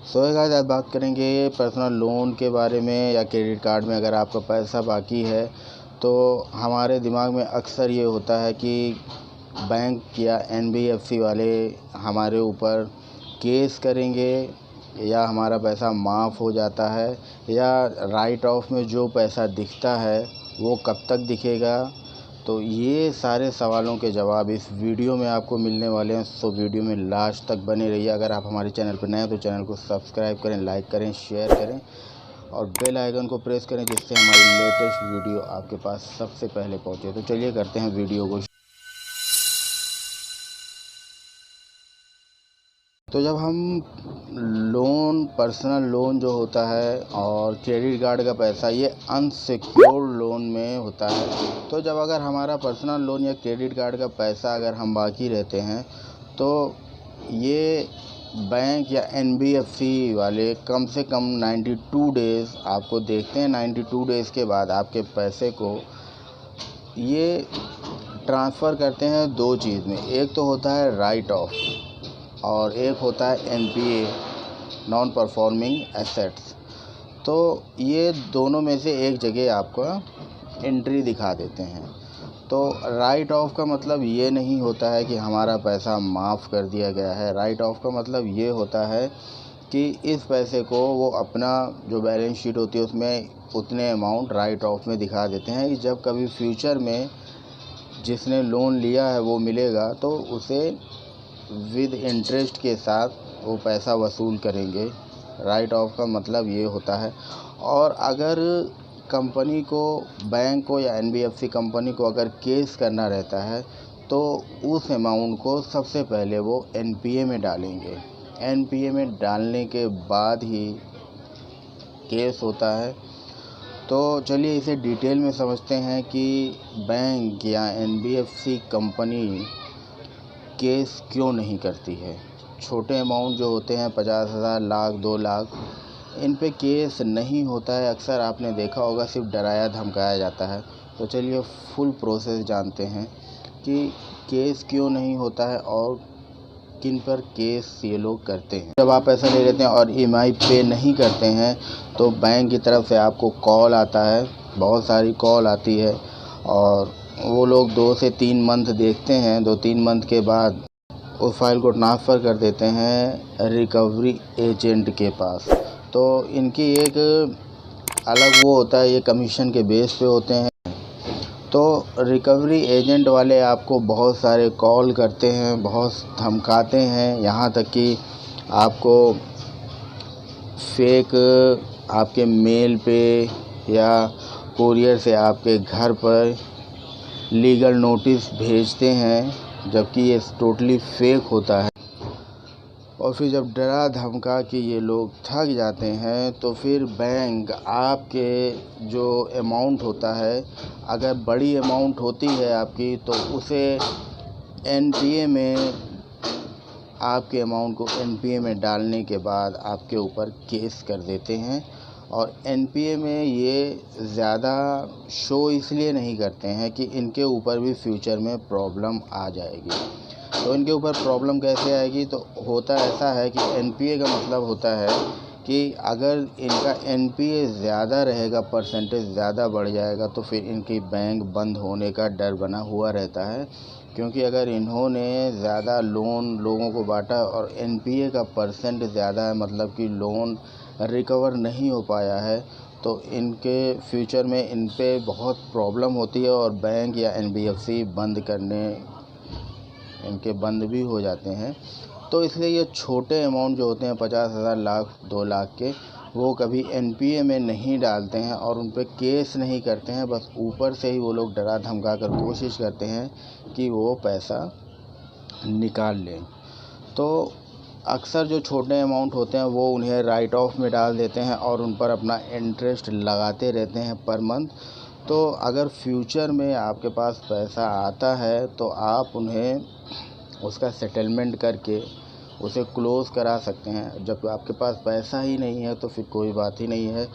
So guys आज बात करेंगे पर्सनल लोन के बारे में या क्रेडिट कार्ड में अगर आपका पैसा बाकी है तो हमारे दिमाग में अक्सर ये होता है कि बैंक या एनबीएफसी वाले हमारे ऊपर केस करेंगे या हमारा पैसा माफ़ हो जाता है या राइट ऑफ में जो पैसा दिखता है वो कब तक दिखेगा। तो ये सारे सवालों के जवाब इस वीडियो में आपको मिलने वाले हैं। सो वीडियो में लास्ट तक बने रहिए। अगर आप हमारे चैनल पर नए हैं तो चैनल को सब्सक्राइब करें, लाइक करें, शेयर करें और बेल आइकन को प्रेस करें जिससे हमारी लेटेस्ट वीडियो आपके पास सबसे पहले पहुंचे। तो चलिए करते हैं वीडियो को। तो जब हम पर्सनल लोन जो होता है और क्रेडिट कार्ड का पैसा ये अनसिक्योर्ड लोन में होता है। तो जब अगर हमारा पर्सनल लोन या क्रेडिट कार्ड का पैसा अगर हम बाकी रहते हैं तो ये बैंक या एनबीएफसी वाले कम से कम 92 डेज़ आपको देखते हैं। 92 डेज़ के बाद आपके पैसे को ये ट्रांसफ़र करते हैं दो चीज़ में। एक तो होता है राइट ऑफ और एक होता है एनपीए, नॉन परफॉर्मिंग एसेट्स। तो ये दोनों में से एक जगह आपका एंट्री दिखा देते हैं। तो राइट ऑफ का मतलब ये नहीं होता है कि हमारा पैसा माफ़ कर दिया गया है। राइट ऑफ का मतलब ये होता है कि इस पैसे को वो अपना जो बैलेंस शीट होती है उसमें उतने अमाउंट राइट ऑफ में दिखा देते हैं कि जब कभी फ्यूचर में जिसने लोन लिया है वो मिलेगा तो उसे विद इंटरेस्ट के साथ वो पैसा वसूल करेंगे। राइट ऑफ का मतलब ये होता है। और अगर कंपनी को, बैंक को या एनबीएफसी कंपनी को अगर केस करना रहता है तो उस अमाउंट को सबसे पहले वो एनपीए में डालेंगे। एनपीए में डालने के बाद ही केस होता है। तो चलिए इसे डिटेल में समझते हैं कि बैंक या एनबीएफसी कंपनी केस क्यों नहीं करती है। छोटे अमाउंट जो होते हैं 50,000, लाख, 2 लाख, इन पे केस नहीं होता है। अक्सर आपने देखा होगा सिर्फ डराया धमकाया जाता है। तो चलिए फुल प्रोसेस जानते हैं कि केस क्यों नहीं होता है और किन पर केस ये लोग करते हैं। जब आप पैसा ले लेते हैं और ईएमआई पे नहीं करते हैं तो बैंक की तरफ से आपको कॉल आता है, बहुत सारी कॉल आती है और वो लोग 2 से 3 मंथ देखते हैं। 2-3 मंथ के बाद उस फाइल को ट्रांसफ़र कर देते हैं रिकवरी एजेंट के पास। तो इनकी एक अलग वो होता है, ये कमीशन के बेस पे होते हैं। तो रिकवरी एजेंट वाले आपको बहुत सारे कॉल करते हैं, बहुत धमकाते हैं, यहाँ तक कि आपको फेक आपके मेल पे या कुरियर से आपके घर पर लीगल नोटिस भेजते हैं, जबकि ये टोटली फेक होता है। और फिर जब डरा धमका के ये लोग थक जाते हैं तो फिर बैंक आपके जो अमाउंट होता है, अगर बड़ी अमाउंट होती है आपकी तो उसे एनपीए में, आपके अमाउंट को एनपीए में डालने के बाद आपके ऊपर केस कर देते हैं। और एनपीए में ये ज़्यादा शो इसलिए नहीं करते हैं कि इनके ऊपर भी फ्यूचर में प्रॉब्लम आ जाएगी। तो इनके ऊपर प्रॉब्लम कैसे आएगी? तो होता ऐसा है कि एनपीए का मतलब होता है कि अगर इनका एनपीए ज़्यादा रहेगा, परसेंटेज ज़्यादा बढ़ जाएगा तो फिर इनकी बैंक बंद होने का डर बना हुआ रहता है। क्योंकि अगर इन्होंने ज़्यादा लोन लोगों को बांटा और एनपीए का परसेंट ज़्यादा है, मतलब कि लोन रिकवर नहीं हो पाया है, तो इनके फ्यूचर में इन पे बहुत प्रॉब्लम होती है और बैंक या एनबीएफसी इनके बंद भी हो जाते हैं। तो इसलिए ये छोटे अमाउंट जो होते हैं 50,000, लाख, 2 लाख के, वो कभी एनपीए में नहीं डालते हैं और उन पे केस नहीं करते हैं। बस ऊपर से ही वो लोग डरा धमका कर कोशिश करते हैं कि वो पैसा निकाल लें। तो अक्सर जो छोटे अमाउंट होते हैं वो उन्हें राइट ऑफ में डाल देते हैं और उन पर अपना इंटरेस्ट लगाते रहते हैं पर मंथ। तो अगर फ्यूचर में आपके पास पैसा आता है तो आप उन्हें उसका सेटलमेंट करके उसे क्लोज़ करा सकते हैं। जब आपके पास पैसा ही नहीं है तो फिर कोई बात ही नहीं है,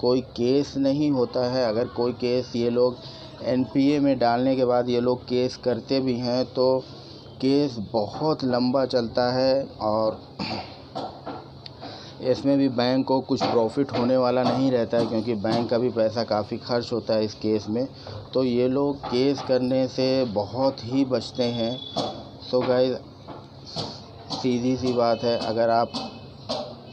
कोई केस नहीं होता है। अगर कोई केस ये लोग एनपीए में डालने के बाद ये लोग केस करते भी हैं तो केस बहुत लंबा चलता है और इसमें भी बैंक को कुछ प्रॉफिट होने वाला नहीं रहता है, क्योंकि बैंक का भी पैसा काफ़ी खर्च होता है इस केस में। तो ये लोग केस करने से बहुत ही बचते हैं। सो गाइस, सीधी सी बात है, अगर आप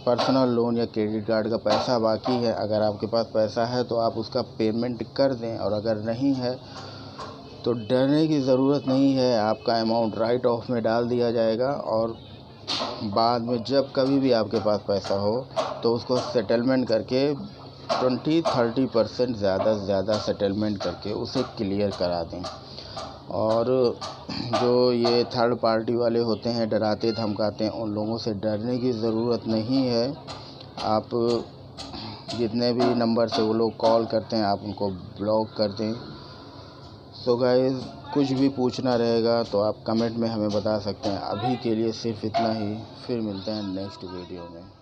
पर्सनल लोन या क्रेडिट कार्ड का पैसा बाकी है, अगर आपके पास पैसा है तो आप उसका पेमेंट कर दें, और अगर नहीं है तो डरने की ज़रूरत नहीं है। आपका अमाउंट राइट ऑफ में डाल दिया जाएगा, और बाद में जब कभी भी आपके पास पैसा हो तो उसको सेटलमेंट करके 20-30% ज़्यादा से ज़्यादा सेटलमेंट करके उसे क्लियर करा दें। और जो ये थर्ड पार्टी वाले होते हैं, डराते धमकाते हैं, उन लोगों से डरने की ज़रूरत नहीं है। आप जितने भी नंबर से वो लोग कॉल करते हैं, आप उनको ब्लॉक कर दें। सो गाइस, कुछ भी पूछना रहेगा तो आप कमेंट में हमें बता सकते हैं। अभी के लिए सिर्फ इतना ही, फिर मिलते हैं नेक्स्ट वीडियो में।